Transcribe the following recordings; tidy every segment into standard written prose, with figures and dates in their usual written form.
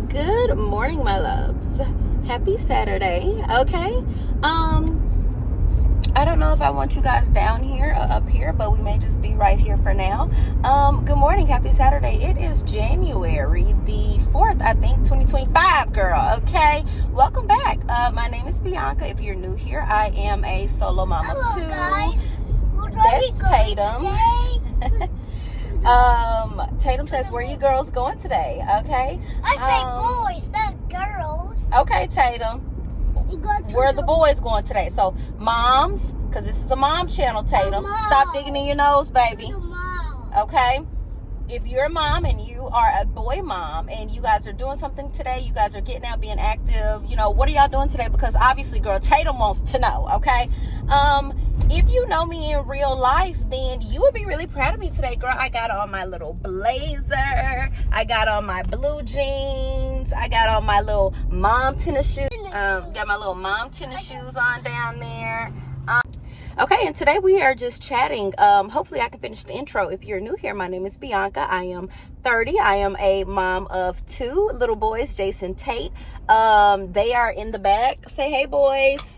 Good morning, my loves. Happy Saturday. Okay. I don't know if I want you guys down here or up here, but we may just be right here for now. Good morning. Happy Saturday. It is January the 4th, I think, 2025, girl. Okay. Welcome back. My name is Bianca. If you're new here, I am a solo mom of two. Guys. That's Tatum. Tatum says, where you girls going today? Okay. I say boys, not girls. Okay, Tatum. Where are the boys going today? So, moms, because this is a mom channel, Tatum. Stop digging in your nose, baby. Okay? If you're a mom and you are a boy mom and you guys are doing something today, you guys are getting out, being active, what are y'all doing today? Because obviously, girl, Tatum wants to know, okay? If you know me in real life, then you would be really proud of me today, girl. I got on my little blazer. I got on my blue jeans. I got on my little mom tennis shoes. Got my little mom tennis shoes on down there. Okay, and today we are just chatting. Hopefully I can finish the intro. If you're new here, my name is Bianca. I am 30. I am a mom of two little boys, Jason, Tate. They are in the back. Say hey, boys.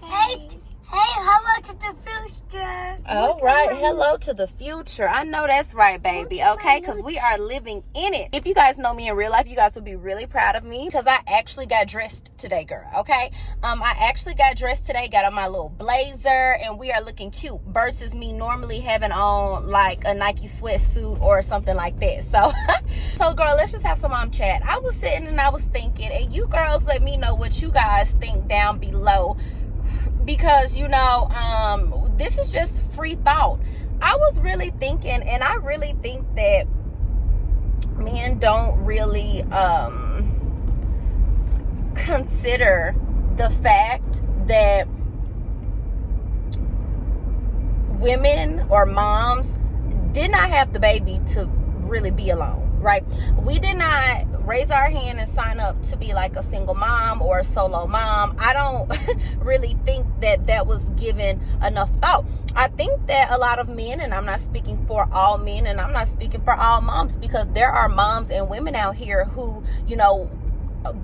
Hey, hello to the future. All right, hello to the future. I know that's right, baby. Okay, because we are living in it. If you guys know me in real life, you guys will be really proud of me because I actually got dressed today, girl. Okay, I actually got dressed today. Got on my little blazer, and we are looking cute versus me normally having on like a Nike sweatsuit or something like that. So, girl, let's just have some mom chat. I was sitting and I was thinking, and you girls, let me know what you guys think down below. Because, this is just free thought. I was really thinking, and I really think that men don't really consider the fact that women or moms did not have the baby to really be alone, right? We did not raise our hand and sign up to be like a single mom or a solo mom. I don't really think that was given enough thought. I think that a lot of men, and I'm not speaking for all men, and I'm not speaking for all moms, because there are moms and women out here who,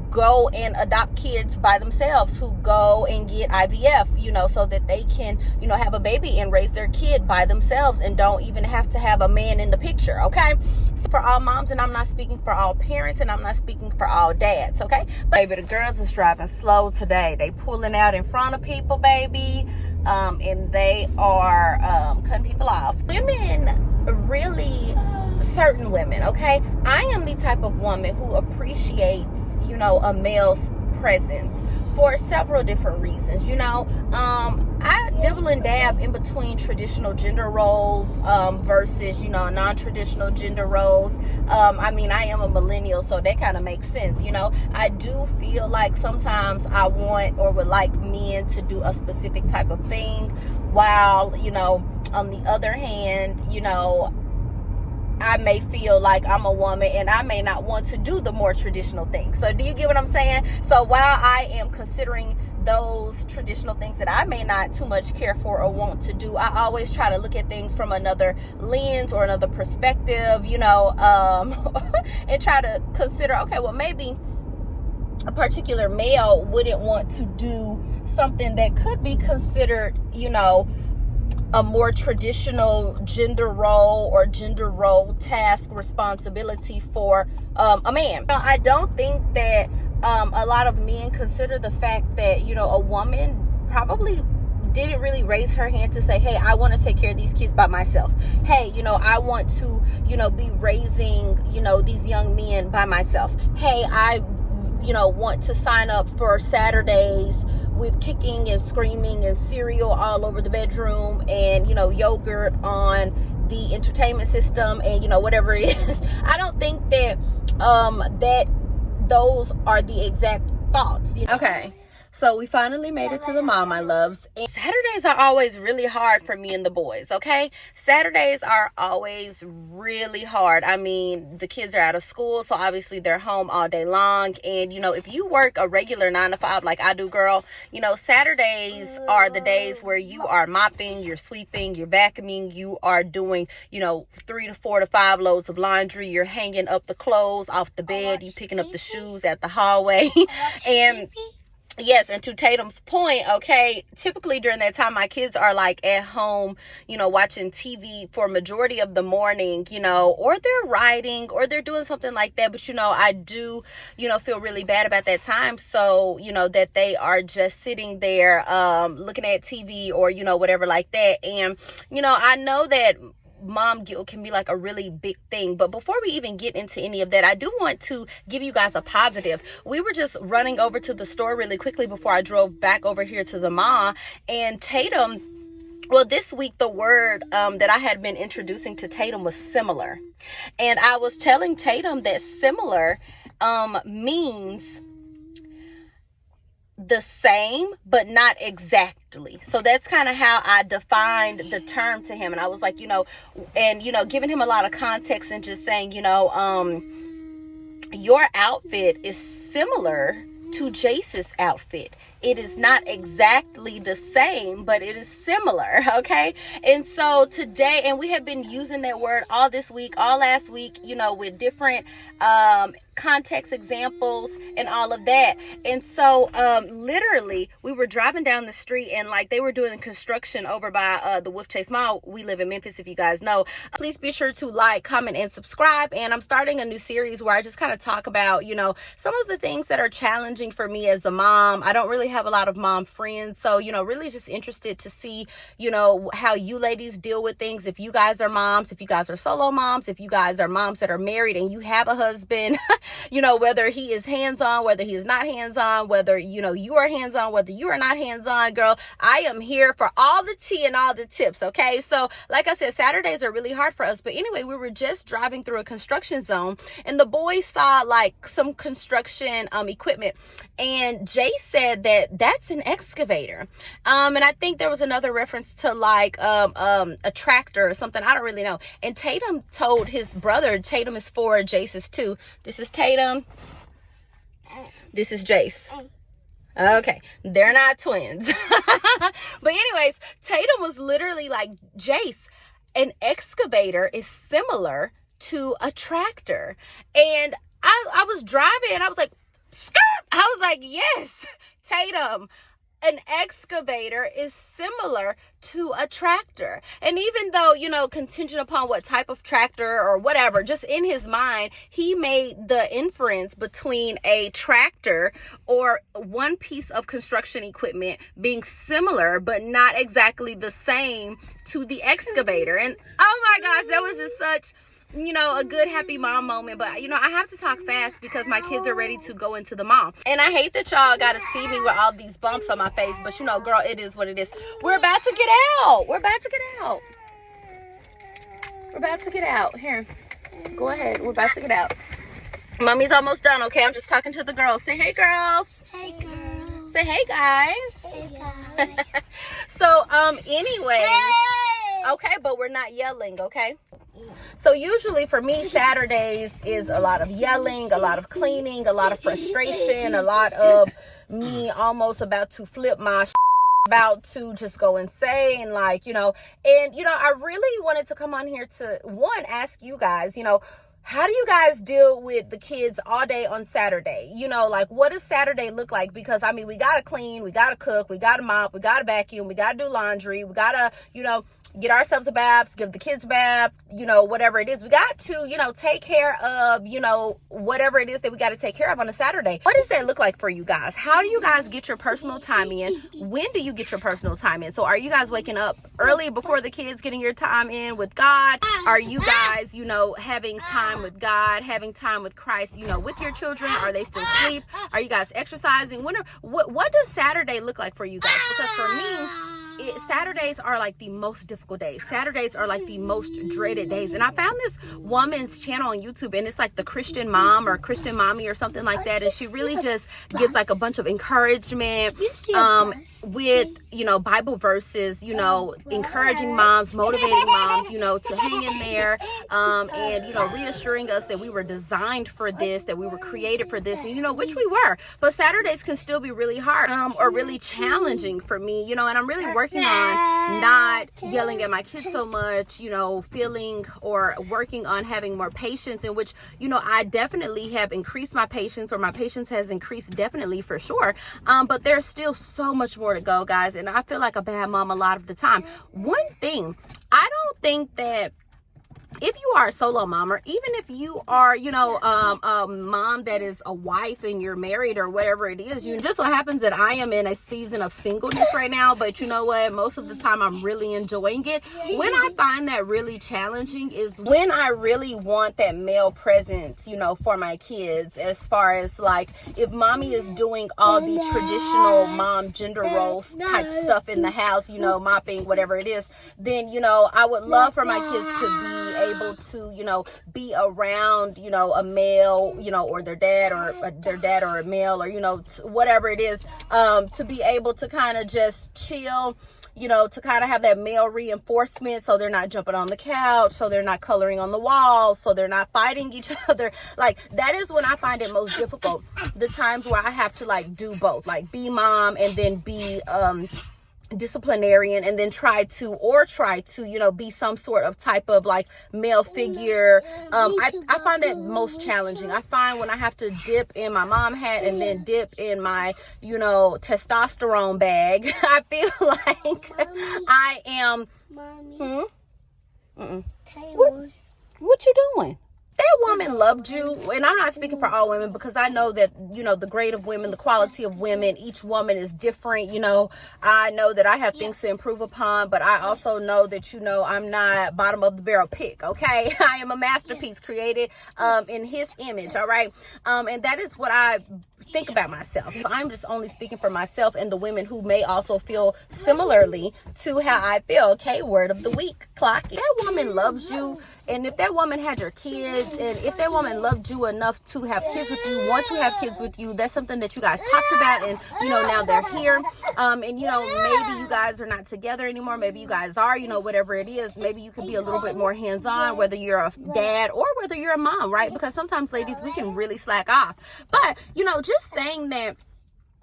go and adopt kids by themselves, who go and get IVF, so that they can, have a baby and raise their kid by themselves and don't even have to have a man in the picture, okay? So for all moms, and I'm not speaking for all parents, and I'm not speaking for all dads, okay? But baby, the girls is driving slow today. They pulling out in front of people, baby, and they are cutting people off. Women really, certain women, okay? I am the type of woman who appreciates, a male's presence for several different reasons. I dibble and dab in between traditional gender roles versus, non-traditional gender roles. I am a millennial, so that kind of makes sense. I do feel like sometimes I want or would like men to do a specific type of thing, while, on the other hand, I may feel like I'm a woman and I may not want to do the more traditional things. So do you get what I'm saying? So while I am considering those traditional things that I may not too much care for or want to do, I always try to look at things from another lens or another perspective, and try to consider, okay, well, maybe a particular male wouldn't want to do something that could be considered, a more traditional gender role or gender role task responsibility for a man. I don't think that a lot of men consider the fact that, a woman probably didn't really raise her hand to say, hey, I want to take care of these kids by myself. Hey, I want to, be raising, these young men by myself. Hey, I, want to sign up for Saturdays with kicking and screaming and cereal all over the bedroom and, yogurt on the entertainment system and, whatever it is. I don't think that that those are the exact thoughts. Okay, so we finally made it to the mall, my loves. And Saturday Saturdays are always really hard for me and the boys, okay? Saturdays are always really hard. I mean, the kids are out of school, so obviously they're home all day long. And, you know, if you work a regular 9 to 5 like I do, girl, you know, Saturdays are the days where you are mopping, you're sweeping, you're vacuuming, you are doing, you know, 3 to 4 to 5 loads of laundry, you're hanging up the clothes off the bed, you picking up the shoes at the hallway. And yes, and to Tatum's point, okay, typically during that time, my kids are like at home, you know, watching TV for majority of the morning, you know, or they're writing or they're doing something like that. But, you know, I do, you know, feel really bad about that time. So, you know, that they are just sitting there looking at TV or, you know, whatever like that. And, you know, I know that mom guilt can be like a really big thing, but before we even get into any of that, I do want to give you guys a positive. We were just running over to the store really quickly before I drove back over here to the mall, and Tatum, well, this week the word that I had been introducing to Tatum was similar, and I was telling Tatum that similar means the same but not exactly. So that's kind of how I defined the term to him. And I was like, you know, and, you know, giving him a lot of context and just saying, you know, your outfit is similar to Jace's outfit. It is not exactly the same, but it is similar, okay? And so today, and we have been using that word all this week, all last week, you know, with different context examples and all of that. And so literally we were driving down the street and like they were doing construction over by the Wolf Chase Mall. We live in Memphis, if you guys know. Please be sure to like, comment, and subscribe. And I'm starting a new series where I just kind of talk about, you know, some of the things that are challenging for me as a mom. I don't really have a lot of mom friends, so, you know, really just interested to see, you know, how you ladies deal with things. If you guys are moms, if you guys are solo moms, if you guys are moms that are married and you have a husband, you know, whether he is hands-on, whether he is not hands-on, whether, you know, you are hands-on, whether you are not hands-on, girl, I am here for all the tea and all the tips, okay? So, like I said, Saturdays are really hard for us. But anyway, we were just driving through a construction zone and the boys saw like some construction equipment, and Jay said that that's an excavator. And I think there was another reference to like a tractor or something. I don't really know. And Tatum told his brother, Tatum is 4, Jace is 2. This is Tatum. This is Jace. Okay, they're not twins. But anyways, Tatum was literally like, Jace, an excavator is similar to a tractor. And I was driving and I was like, skirt. I was like, yes, Tatum, an excavator is similar to a tractor. And even though, you know, contingent upon what type of tractor or whatever, just in his mind, he made the inference between a tractor or one piece of construction equipment being similar but not exactly the same to the excavator. And oh my gosh, that was just such, you know, a good happy mom moment. But, you know, I have to talk fast because my kids are ready to go into the mall. And I hate that y'all got to see me with all these bumps on my face. But, you know, girl, it is what it is. We're about to get out. We're about to get out. We're about to get out. Here, go ahead. We're about to get out. Mommy's almost done, okay? I'm just talking to the girls. Say, hey, girls. Hey, girls. Say, hey, guys. Hey, guys. So, anyways. Hey! Okay, but we're not yelling, okay? So usually for me, Saturdays is a lot of yelling, a lot of cleaning, a lot of frustration, a lot of me almost about to flip my about to just go insane, like, you know. And, you know, I really wanted to come on here to, one, ask you guys, you know, how do you guys deal with the kids all day on Saturday? You know, like, what does Saturday look like? Because, I mean, we got to clean, we got to cook, we got to mop, we got to vacuum, we got to do laundry, we got to, you know, get ourselves a bath, give the kids a bath, you know, whatever it is. We got to, you know, take care of, you know, whatever it is that we got to take care of on a Saturday. What does that look like for you guys? How do you guys get your personal time in? When do you get your personal time in? So are you guys waking up early before the kids, getting your time in with God? Are you guys, you know, having time with God, having time with Christ, you know, with your children? Are they still asleep? Are you guys exercising? What does Saturday look like for you guys? Because for me, Saturdays are like the most difficult days. Saturdays are like the most dreaded days. And I found this woman's channel on YouTube, and it's like the Christian Mom or Christian Mommy or something like that. And she really just gives like a bunch of encouragement with, you know, Bible verses, you know, encouraging moms, motivating moms, you know, to hang in there, and, you know, reassuring us that we were designed for this, that we were created for this, and, you know, which we were. But Saturdays can still be really hard, or really challenging for me, you know, and I'm really working on not yelling at my kids so much, you know, feeling or working on having more patience, in which, you know, I definitely have increased my patience, or my patience has increased definitely for sure. But there's still so much more to go, guys. And I feel like a bad mom a lot of the time. One thing, I don't think that if you are a solo mom, or even if you are, you know, a mom that is a wife and you're married or whatever it is, you just so happens that I am in a season of singleness right now, but you know what, most of the time I'm really enjoying it. When I find that really challenging is when I really want that male presence, you know, for my kids, as far as like if mommy is doing all the traditional mom gender roles type stuff in the house, you know, mopping, whatever it is, then, you know, I would love for my kids to be able to, you know, be around, you know, a male, you know, or their dad or a male, or, you know, whatever it is, to be able to kind of just chill, you know, to kind of have that male reinforcement, so they're not jumping on the couch, so they're not coloring on the walls, so they're not fighting each other. Like, that is when I find it most difficult, the times where I have to like do both, like be mom and then be disciplinarian, and then try to, you know, be some sort of type of like male figure. I find that most challenging. I find when I have to dip in my mom hat and then dip in my, you know, testosterone bag, I feel like I am. What you doing? That woman loved you, and I'm not speaking for all women, because I know that, you know, the grade of women, the quality of women, each woman is different. You know, I know that I have things to improve upon, but I also know that, you know, I'm not bottom of the barrel pick, okay? I am a masterpiece created in his image, all right? And that is what I think about myself. So I'm just only speaking for myself and the women who may also feel similarly to how I feel, okay? Word of the week, clock it. If that woman loves you, and if that woman had your kids, and if that woman loved you enough to have kids with you, want to have kids with you, that's something that you guys talked about, and, you know, now they're here. And, you know, maybe you guys are not together anymore. Maybe you guys are, you know, whatever it is. Maybe you can be a little bit more hands-on, whether you're a dad or whether you're a mom, right? Because sometimes, ladies, we can really slack off. But, you know, just saying that,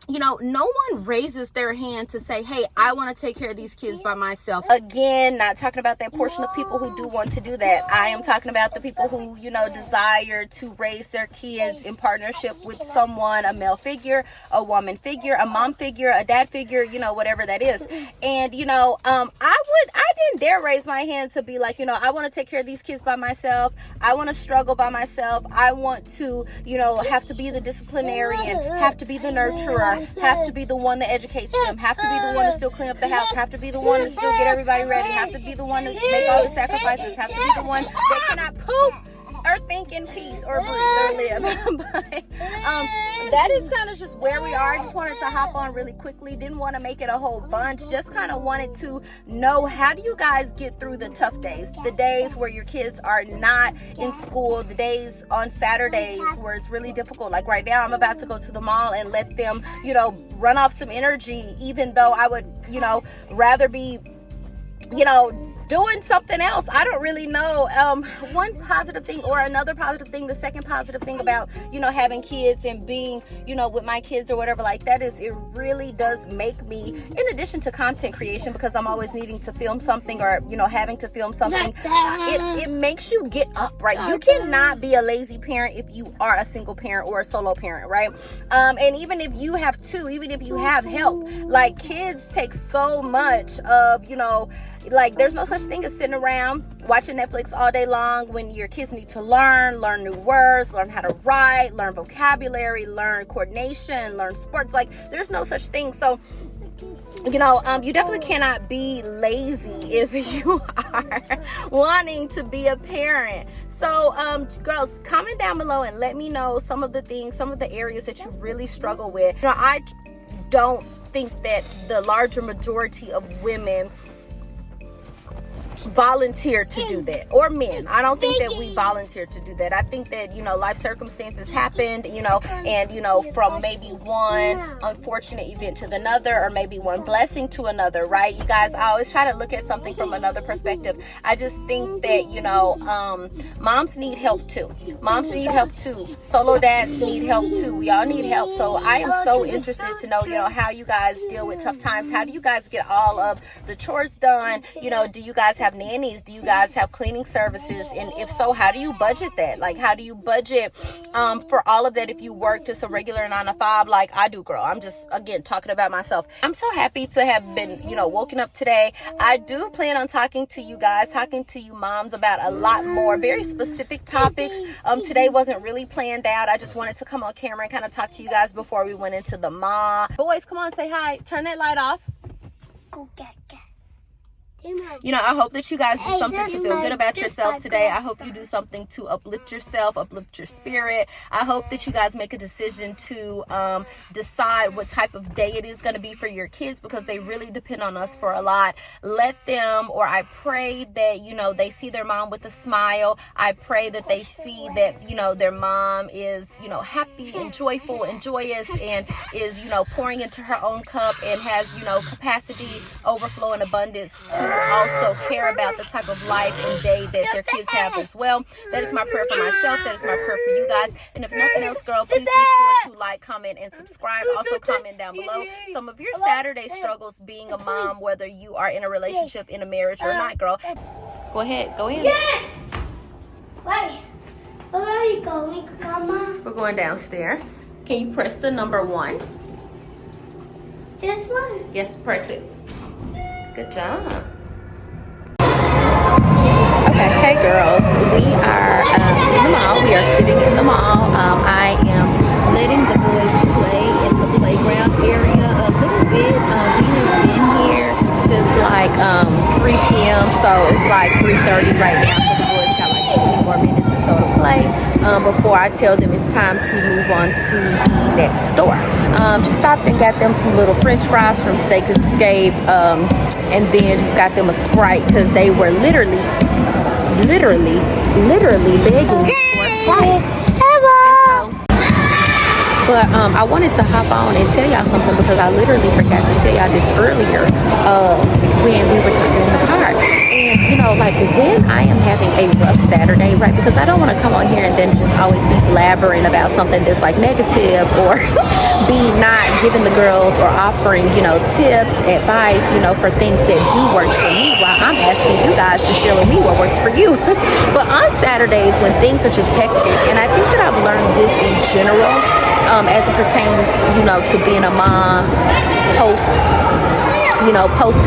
you know, no one raises their hand to say, hey, I want to take care of these kids by myself. Again, not talking about that portion of people who do want to do that. I am talking about the people who, you know, desire to raise their kids in partnership with someone, a male figure, a woman figure, a mom figure, a dad figure, you know, whatever that is. And, you know, I didn't dare raise my hand to be like, you know, I want to take care of these kids by myself. I want to struggle by myself. I want to, you know, have to be the disciplinarian, have to be the nurturer, have to be the one that educates them, have to be the one to still clean up the house, have to be the one to still get everybody ready, have to be the one to make all the sacrifices, have to be the one that cannot poop or think in peace or breathe or live. But that is kind of just where we are. I just wanted to hop on really quickly. Didn't want to make it a whole bunch. Just kind of wanted to know, how do you guys get through the tough days? The days where your kids are not in school, the days on Saturdays where it's really difficult. Like right now, I'm about to go to the mall and let them, you know, run off some energy, even though I would, you know, rather be, you know, doing something else. I don't really know. One positive thing or another positive thing, the second positive thing about, you know, having kids and being, you know, with my kids or whatever like that is, it really does make me, in addition to content creation, because I'm always needing to film something or, you know, having to film something, it makes you get up, right? You cannot be a lazy parent if you are a single parent or a solo parent, right? And even if you have two, even if you have help, like, kids take so much of, you know, like, there's no such thing as sitting around watching Netflix all day long when your kids need to learn new words, learn how to write, learn vocabulary, learn coordination, learn sports. Like, there's no such thing. So, you know, you definitely cannot be lazy if you are wanting to be a parent. So, girls, comment down below and let me know some of the things, some of the areas that you really struggle with. You know, I don't think that the larger majority of women volunteer to do that, or men. I don't think that we volunteer to do that. I think that, you know, life circumstances happened, you know, and, you know, from maybe one unfortunate event to another, or maybe one blessing to another, right? You guys, I always try to look at something from another perspective. I just think that, you know, moms need help too. Moms need help too. Solo dads need help too. We all need help. So I am so interested to know, you know, how you guys deal with tough times. How do you guys get all of the chores done? You know, do you guys have nannies? Do you guys have cleaning services? And if so, how do you budget that? Like, how do you budget for all of that if you work just a regular 9 to 5 like I do, girl? I'm just, again, talking about myself. I'm so happy to have been, you know, woken up today. I do plan on talking to you guys, talking to you moms about a lot more very specific topics. Today wasn't really planned out. I just wanted to come on camera and kind of talk to you guys before we went into the mall. Boys, come on, say hi. Turn that light off. Go get. You know, I hope that you guys do something to feel good about yourselves today. I hope you do something to uplift yourself, uplift your spirit. I hope that you guys make a decision to decide what type of day it is going to be for your kids, because they really depend on us for a lot. Let them, or I pray that, you know, they see their mom with a smile. I pray that they see that, you know, their mom is, you know, happy and joyful and joyous, and is, you know, pouring into her own cup, and has, you know, capacity, overflow, and abundance to also care about the type of life and day that their kids have as well. That is my prayer for myself. That is my prayer for you guys. And if nothing else, girl, please be sure to like, comment, and subscribe. Also comment down below some of your Saturday struggles being a mom, whether you are in a relationship, in a marriage, or not, girl. Go ahead, go in. Yeah. Wait, where are you going, Mama? We're going downstairs. Can you press the number 1? This one? Yes, press it. Good job. Okay, hey girls, we are in the mall. We are sitting in the mall. I am letting the boys play in the playground area a little bit. We have been here since like 3 p.m. So it's like 3:30 right now. So the boys got like 20 more minutes or so to play before I tell them it's time to move on to the next store. Just stopped and got them some little French fries from Steak and Escape, and then just got them a Sprite because they were literally begging for a Sprite. But I wanted to hop on and tell y'all something, because I literally forgot to tell y'all this earlier when we were talking in the car. And, you know, like when I am having a rough Saturday, right, because I don't want to come on here and then just always be blabbering about something that's like negative, or be not giving the girls or offering, you know, tips, advice, you know, for things that do work for me, while I'm asking you guys to share with me what works for you. But on Saturdays when things are just hectic, and I think that I've learned this in general, as it pertains, you know, to being a mom post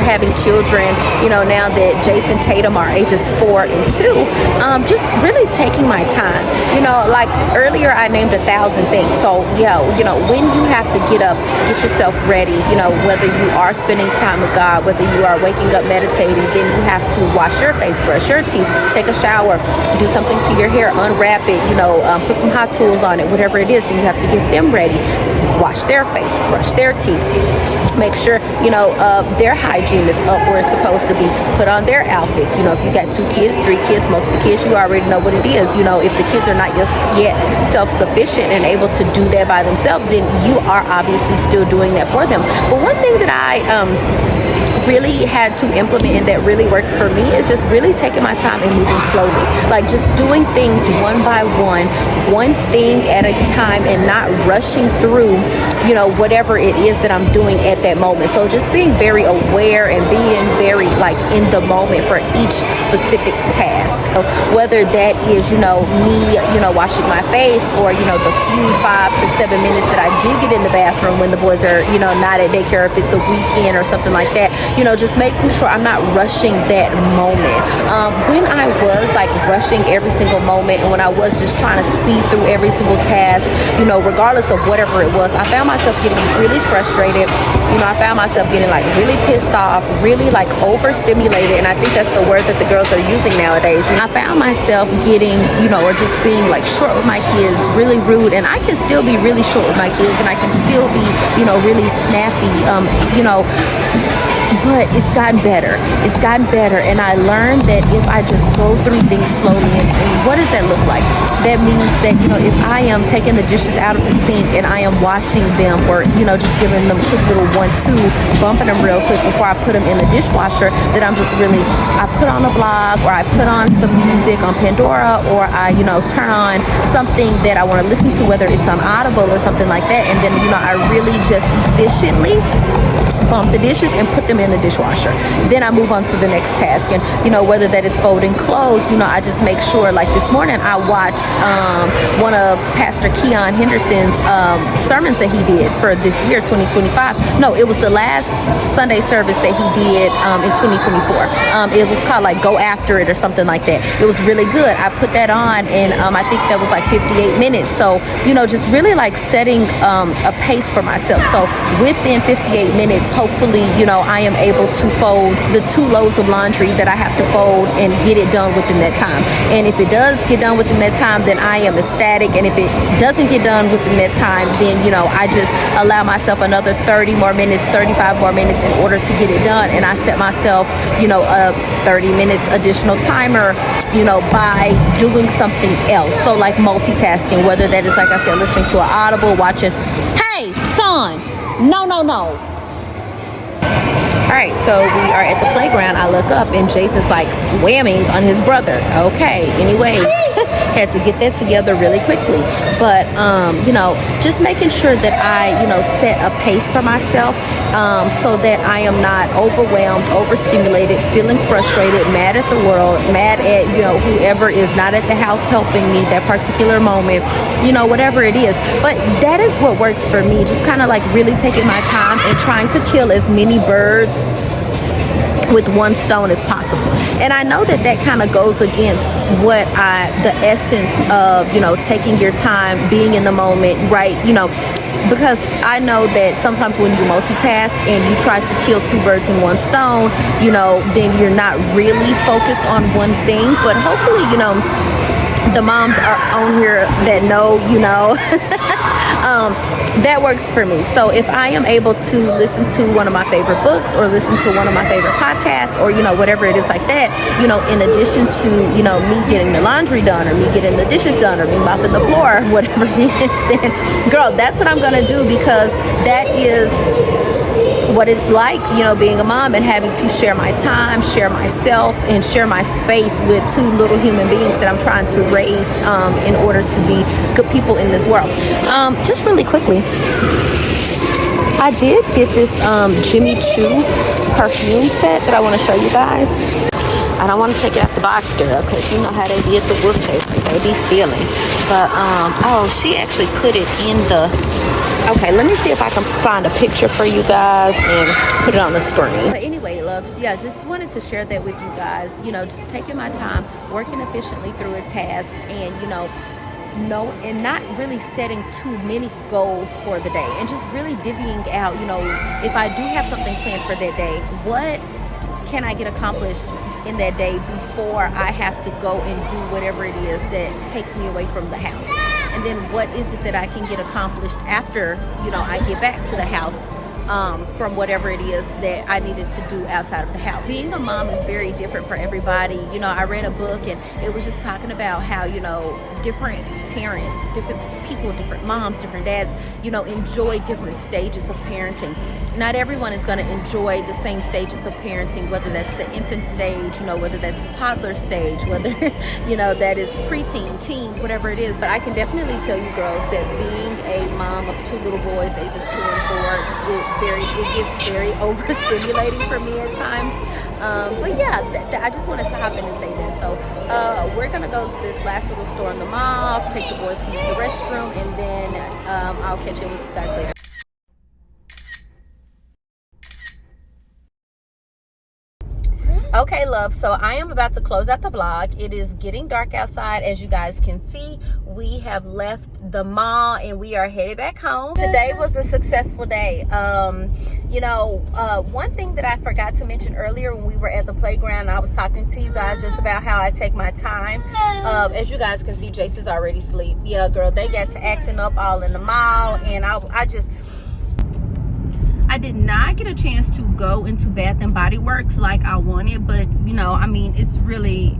having children, you know, now that Jason Tatum are ages 4 and 2, just really taking my time. You know, like earlier I named 1,000 things. So yeah, you know, when you have to get up, get yourself ready, you know, whether you are spending time with God, whether you are waking up meditating, then you have to wash your face, brush your teeth, take a shower, do something to your hair, unwrap it, you know, put some hot tools on it, whatever it is. Then you have to get them ready, wash their face, brush their teeth, make sure, you know, their hygiene is up where it's supposed to be, put on their outfits. You know, if you got 2 kids, 3 kids, multiple kids, you already know what it is. You know, if the kids are not yet self-sufficient and able to do that by themselves, then you are obviously still doing that for them. But one thing that I really had to implement, and that really works for me, is just really taking my time and moving slowly, like just doing things one by one thing at a time, and not rushing through, you know, whatever it is that I'm doing at that moment. So just being very aware and being very like in the moment for each specific task, whether that is, you know, me, you know, washing my face, or, you know, the few 5 to 7 minutes that I do get in the bathroom when the boys are, you know, not at daycare, if it's a weekend or something like that. You know, just making sure I'm not rushing that moment. When I was like rushing every single moment, and when I was just trying to speed through every single task, you know, regardless of whatever it was, I found myself getting really frustrated, you know, I found myself getting like really pissed off, really like overstimulated, and I think that's the word that the girls are using nowadays. I found myself getting, you know, or just being like short with my kids, really rude, and I can still be really short with my kids, and I can still be, you know, really snappy, you know, but it's gotten better. It's gotten better, and I learned that if I just go through things slowly, and what does that look like? That means that, you know, if I am taking the dishes out of the sink and I am washing them, or, you know, just giving them a quick little 1-2, bumping them real quick before I put them in the dishwasher, that I'm just really, I put on a vlog, or I put on some music on Pandora, or I, you know, turn on something that I want to listen to, whether it's on Audible or something like that, and then, you know, I really just efficiently bump the dishes and put them in the dishwasher. Then I move on to the next task, and, you know, whether that is folding clothes, you know, I just make sure, like this morning I watched one of Pastor Keon Henderson's sermons that he did for this year, 2025. No, it was the last Sunday service that he did in 2024. It was called like Go After It or something like that. It was really good. I put that on, and I think that was like 58 minutes. So, you know, just really like setting a pace for myself. So within 58 minutes, hopefully, you know, I am able to fold the 2 loads of laundry that I have to fold and get it done within that time. And if it does get done within that time, then I am ecstatic. And if it doesn't get done within that time, then, you know, I just allow myself another 30 more minutes, 35 more minutes in order to get it done. And I set myself, you know, a 30 minutes additional timer, you know, by doing something else. So like multitasking, whether that is, like I said, listening to an Audible, watching, hey, son, no. All right, so we are at the playground. I look up and Jason's like whamming on his brother. Okay, anyway, had to get that together really quickly. But, you know, just making sure that I, you know, set a pace for myself, so that I am not overwhelmed, overstimulated, feeling frustrated, mad at the world, mad at, you know, whoever is not at the house helping me that particular moment, you know, whatever it is. But that is what works for me, just kind of like really taking my time and trying to kill as many birds with one stone as possible. And I know that that kind of goes against what the essence of, you know, taking your time, being in the moment, right? You know, because I know that sometimes when you multitask and you try to kill 2 birds in one stone, you know, then you're not really focused on one thing. But hopefully, you know, the moms are on here that know, you know, that works for me. So if I am able to listen to one of my favorite books, or listen to one of my favorite podcasts, or, you know, whatever it is like that, you know, in addition to, you know, me getting the laundry done, or me getting the dishes done, or me mopping the floor, whatever it is, then girl, that's what I'm gonna do, because that is what it's like, you know, being a mom and having to share my time, share myself, and share my space with 2 little human beings that I'm trying to raise in order to be good people in this world. Just really quickly, I did get this Jimmy Choo perfume set that I want to show you guys. I don't want to take it out the box, girl, because you know how they be at the wolf chasers. They be stealing. But, oh, she actually put it in the... Okay, let me see if I can find a picture for you guys and put it on the screen. But anyway, loves, yeah, just wanted to share that with you guys. You know, just taking my time, working efficiently through a task, and, you know, and not really setting too many goals for the day, and just really divvying out, you know, if I do have something planned for that day, what can I get accomplished in that day before I have to go and do whatever it is that takes me away from the house? And then what is it that I can get accomplished after, you know, I get back to the house from whatever it is that I needed to do outside of the house. Being a mom is very different for everybody. You know, I read a book and it was just talking about how, you know, different parents, different people, different moms, different dads, you know, enjoy different stages of parenting. Not everyone is going to enjoy the same stages of parenting, whether that's the infant stage, you know, whether that's the toddler stage, whether, you know, that is preteen, teen, whatever it is. But I can definitely tell you girls that being a mom of 2 little boys, ages 2 and 4, it gets very overstimulating for me at times. But yeah, I just wanted to hop in and say that. So we're gonna go to this last little store in the mall, take the boys to use the restroom, and then I'll catch up with you guys later. Okay, love, so I am about to close out the vlog. It is getting dark outside. As you guys can see, we have left the mall and we are headed back home. Today was a successful day. One thing that I forgot to mention earlier when we were at the playground, I was talking to you guys just about how I take my time. As you guys can see, Jace is already asleep. Yeah, girl, they got to acting up all in the mall, and I did not get a chance to go into Bath and Body Works like I wanted, but it's really,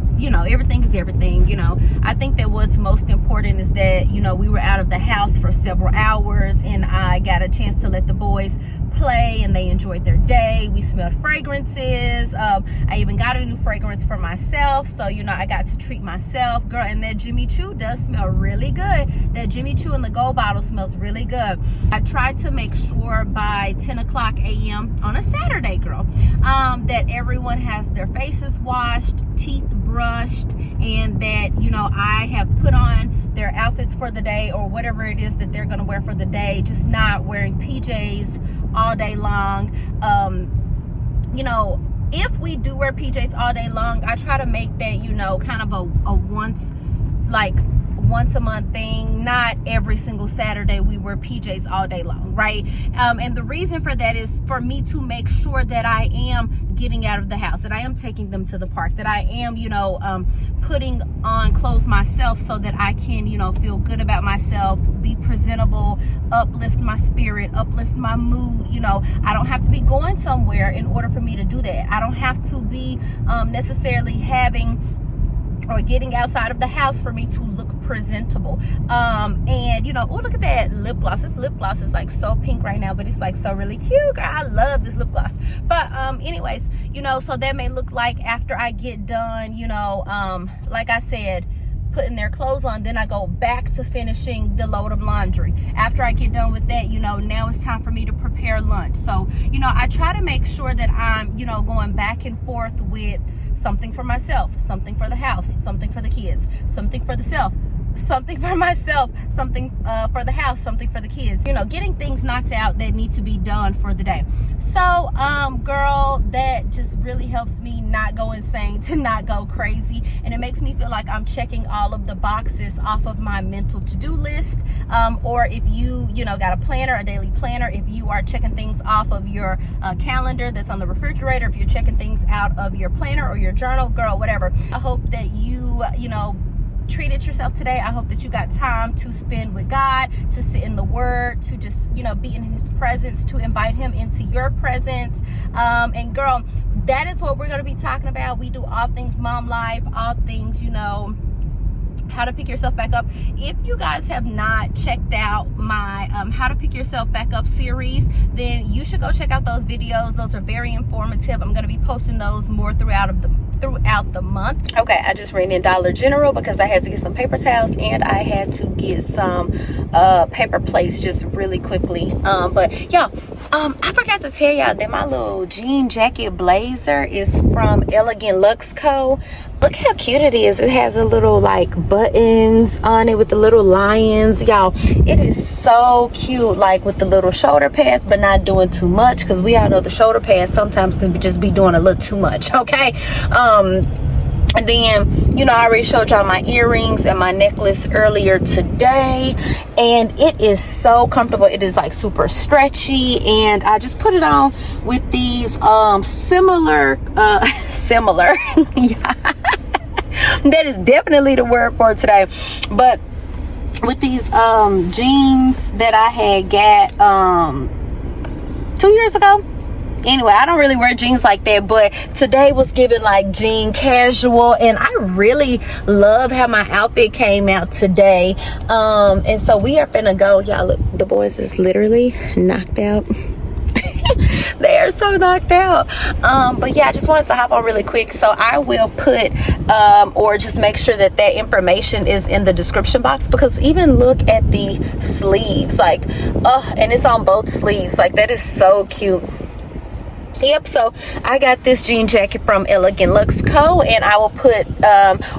everything is everything. I think that what's most important is that we were out of the house for several hours, and I got a chance to let the boys play and they enjoyed their day. We smelled fragrances. I even got a new fragrance for myself, so I got to treat myself, girl. And that Jimmy Choo does smell really good. That Jimmy Choo in the gold bottle smells really good. I tried to make sure by 10 o'clock a.m. on a Saturday, girl, that everyone has their faces washed, teeth brushed, and that I have put on their outfits for the day, or whatever it is that they're going to wear for the day, just not wearing PJs all day long. If we do wear PJs all day long, I try to make that kind of a once a month thing. Not every single Saturday we wear PJs all day long, right? And the reason for that is for me to make sure that I am getting out of the house, that I am taking them to the park, that I am putting on clothes myself so that I can feel good about myself, be presentable, uplift my spirit, uplift my mood. I don't have to be going somewhere in order for me to do that. I don't have to be necessarily having or getting outside of the house for me to look presentable. Oh, look at that lip gloss. This lip gloss is like so pink right now, but it's like so really cute, girl. I love this lip gloss. But anyways, so that may look like after I get done, like I said, putting their clothes on, then I go back to finishing the load of laundry. After I get done with that, now it's time for me to prepare lunch. So I try to make sure that I'm going back and forth with something for myself, something for the house, something for the kids, something for the self, something for myself, something for the house, something for the kids, getting things knocked out that need to be done for the day. So girl, that just really helps me not go insane, to not go crazy, and it makes me feel like I'm checking all of the boxes off of my mental to-do list. Or if you got a planner, a daily planner, if you are checking things off of your calendar that's on the refrigerator, if you're checking things out of your planner or your journal, girl, whatever. I hope that you treated yourself today. I hope that you got time to spend with God, to sit in the Word, to just be in His presence, to invite Him into your presence. And girl, that is what we're going to be talking about. We do all things mom life, all things how to pick yourself back up. If you guys have not checked out my how to pick yourself back up series, then you should go check out those videos. Those are very informative. I'm going to be posting those more throughout the month. Okay, I just ran in Dollar General because I had to get some paper towels and I had to get some paper plates just really quickly. But yeah, I forgot to tell y'all that my little jean jacket blazer is from Elegant Lux Co. Look how cute it is. It has a little like buttons on it with the little lions, y'all. It is so cute, like with the little shoulder pads, but not doing too much, because we all know the shoulder pads sometimes can just be doing a little too much. Okay. And then, I already showed y'all my earrings and my necklace earlier today, and it is so comfortable. It is like super stretchy, and I just put it on with these similar yeah, that is definitely the word for today. But with these jeans that I had got 2 years ago. Anyway, I don't really wear jeans like that, but today was giving like jean casual, and I really love how my outfit came out today. And so we are finna go. Y'all, look, the boys is literally knocked out. They are so knocked out. But yeah, I just wanted to hop on really quick, so I will put or just make sure that information is in the description box, because even look at the sleeves, like and it's on both sleeves. Like, that is so cute. Yep, so I got this jean jacket from Elegant Lux Co, and I will put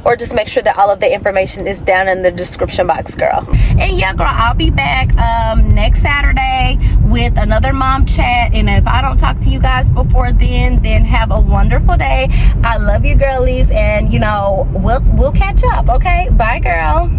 or just make sure that all of the information is down in the description box, girl. And yeah, girl, I'll be back next Saturday with another mom chat, and if I don't talk to you guys before then have a wonderful day. I love you girlies, and you know, we'll catch up. Okay, bye girl.